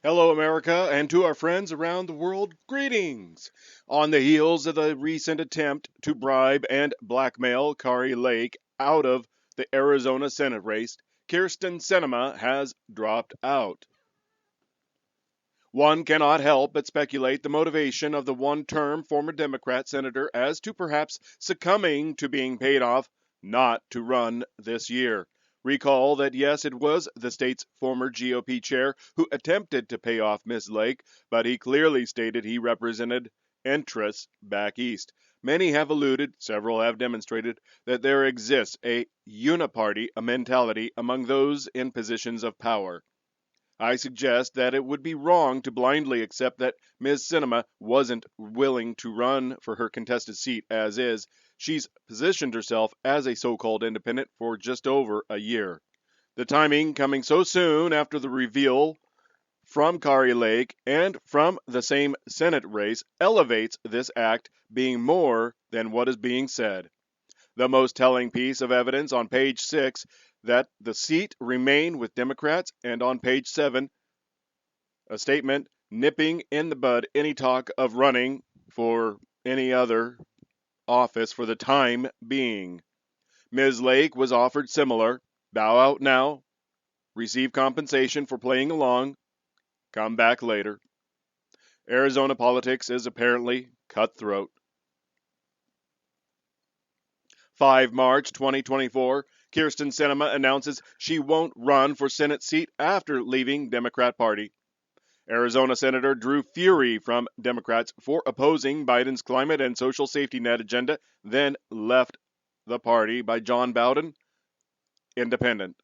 Hello, America, and to our friends around the world, greetings! On the heels of the recent attempt to bribe and blackmail Kari Lake out of the Arizona Senate race, Kirsten Sinema has dropped out. One cannot help but speculate the motivation of the one term former Democrat senator as to perhaps succumbing to being paid off not to run this year. Recall that yes, it was the state's former GOP chair who attempted to pay off Ms. Lake, but he clearly stated he represented interests back east. Many have alluded, several have demonstrated, that there exists a uniparty mentality among those in positions of power. I suggest that it would be wrong to blindly accept that Ms. Sinema wasn't willing to run for her contested seat as is. She's positioned herself as a so-called independent for just over a year. The timing coming so soon after the reveal from Kari Lake and from the same Senate race elevates this act being more than what is being said. The most telling piece of evidence on page 6 that the seat remained with Democrats, and on page 7 a statement nipping in the bud any talk of running for any other office for the time being. Ms. Lake was offered similar bow out now, receive compensation for playing along, come back later. Arizona politics is apparently cutthroat. 5 March 2024, Kirsten Sinema announces she won't run for Senate seat after leaving Democrat Party. Arizona Senator drew fury from Democrats for opposing Biden's climate and social safety net agenda, then left the party by John Bowden, independent.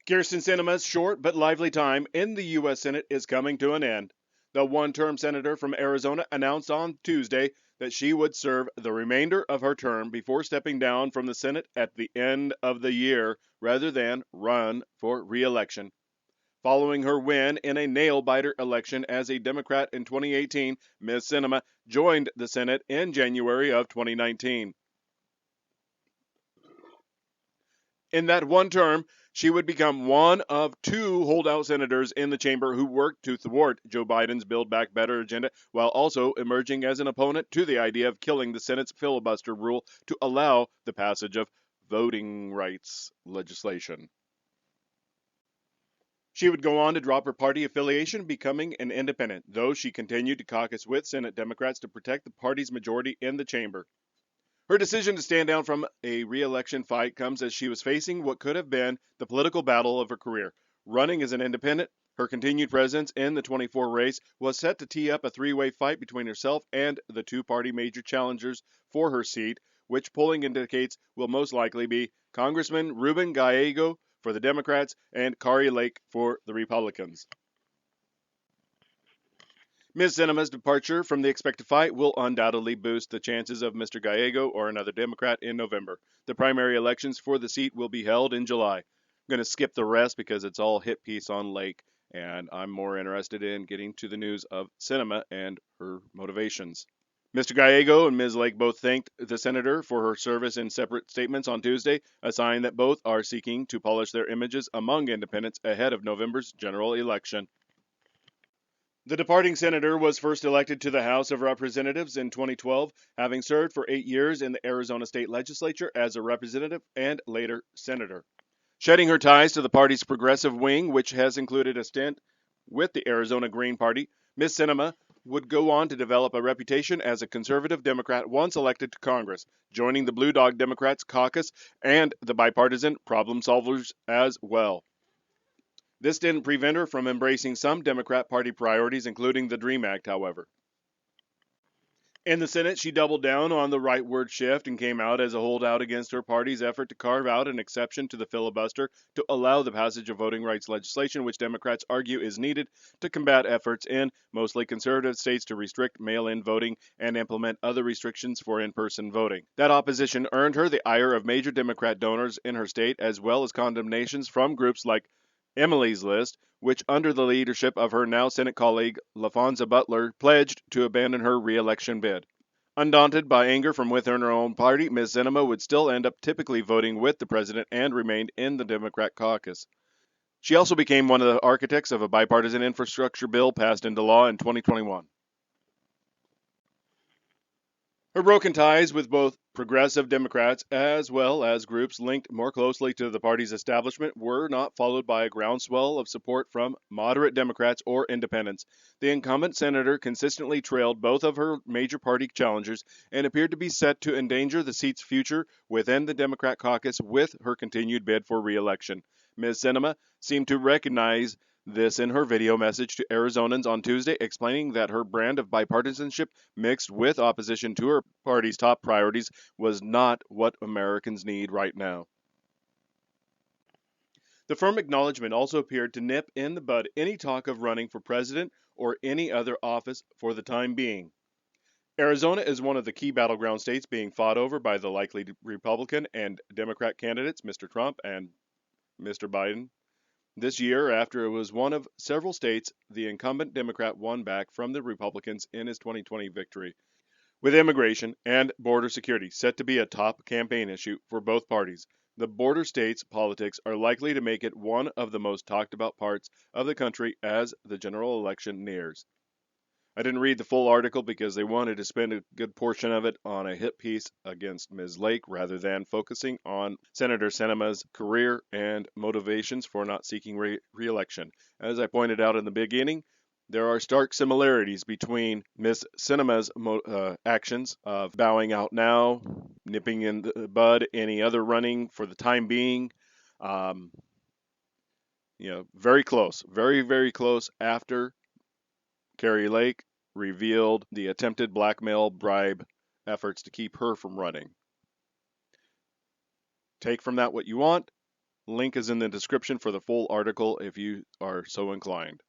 Kirsten Sinema's short but lively time in the U.S. Senate is coming to an end. The one term senator from Arizona announced on Tuesday that she would serve the remainder of her term before stepping down from the Senate at the end of the year rather than run for re election. Following her win in a nail biter election as a Democrat in 2018, Ms. Sinema joined the Senate in January of 2019. In that one term, she would become one of two holdout senators in the chamber who worked to thwart Joe Biden's Build Back Better agenda while also emerging as an opponent to the idea of killing the Senate's filibuster rule to allow the passage of voting rights legislation. She would go on to drop her party affiliation, becoming an independent, though she continued to caucus with Senate Democrats to protect the party's majority in the chamber. Her decision to stand down from a re-election fight comes as she was facing what could have been the political battle of her career. Running as an independent, her continued presence in the 24 race was set to tee up a three-way fight between herself and the two-party major challengers for her seat, which polling indicates will most likely be Congressman Ruben Gallego for the Democrats and Kari Lake for the Republicans. Ms. Sinema's departure from the expected fight will undoubtedly boost the chances of Mr. Gallego or another Democrat in November. The primary elections for the seat will be held in July. I'm going to skip the rest because it's all hit piece on Lake, and I'm more interested in getting to the news of Sinema and her motivations. Mr. Gallego and Ms. Lake both thanked the senator for her service in separate statements on Tuesday, a sign that both are seeking to polish their images among independents ahead of November's general election. The departing senator was first elected to the House of Representatives in 2012, having served for 8 years in the Arizona State Legislature as a representative and later senator. Shedding her ties to the party's progressive wing, which has included a stint with the Arizona Green Party, Ms. Sinema would go on to develop a reputation as a conservative Democrat once elected to Congress, joining the Blue Dog Democrats caucus and the bipartisan problem solvers as well. This didn't prevent her from embracing some Democrat Party priorities, including the DREAM Act, however. In the Senate, she doubled down on the rightward shift and came out as a holdout against her party's effort to carve out an exception to the filibuster to allow the passage of voting rights legislation, which Democrats argue is needed to combat efforts in mostly conservative states to restrict mail-in voting and implement other restrictions for in-person voting. That opposition earned her the ire of major Democrat donors in her state, as well as condemnations from groups like Emily's List, which under the leadership of her now Senate colleague LaFonza Butler pledged to abandon her re-election bid. Undaunted by anger from within her own party, Ms. Sinema would still end up typically voting with the president and remained in the Democrat caucus. She also became one of the architects of a bipartisan infrastructure bill passed into law in 2021. Her broken ties with both progressive Democrats as well as groups linked more closely to the party's establishment were not followed by a groundswell of support from moderate Democrats or independents. The incumbent senator consistently trailed both of her major party challengers and appeared to be set to endanger the seat's future within the Democrat caucus with her continued bid for re-election. Ms. Sinema seemed to recognize this in her video message to Arizonans on Tuesday, explaining that her brand of bipartisanship mixed with opposition to her party's top priorities was not what Americans need right now. The firm acknowledgement also appeared to nip in the bud any talk of running for president or any other office for the time being. Arizona is one of the key battleground states being fought over by the likely Republican and Democrat candidates, Mr. Trump and Mr. Biden. This year, after it was one of several states the incumbent Democrat won back from the Republicans in his 2020 victory, with immigration and border security set to be a top campaign issue for both parties. The border states' politics are likely to make it one of the most talked about parts of the country as the general election nears. I didn't read the full article because they wanted to spend a good portion of it on a hit piece against Ms. Lake rather than focusing on Senator Sinema's career and motivations for not seeking re-election. As I pointed out in the beginning, there are stark similarities between Ms. Sinema's actions of bowing out now, nipping in the bud any other running for the time being. Um, very close, very, very close after Kari Lake revealed the attempted blackmail bribe efforts to keep her from running. Take from that what you want. Link is in the description for the full article if you are so inclined.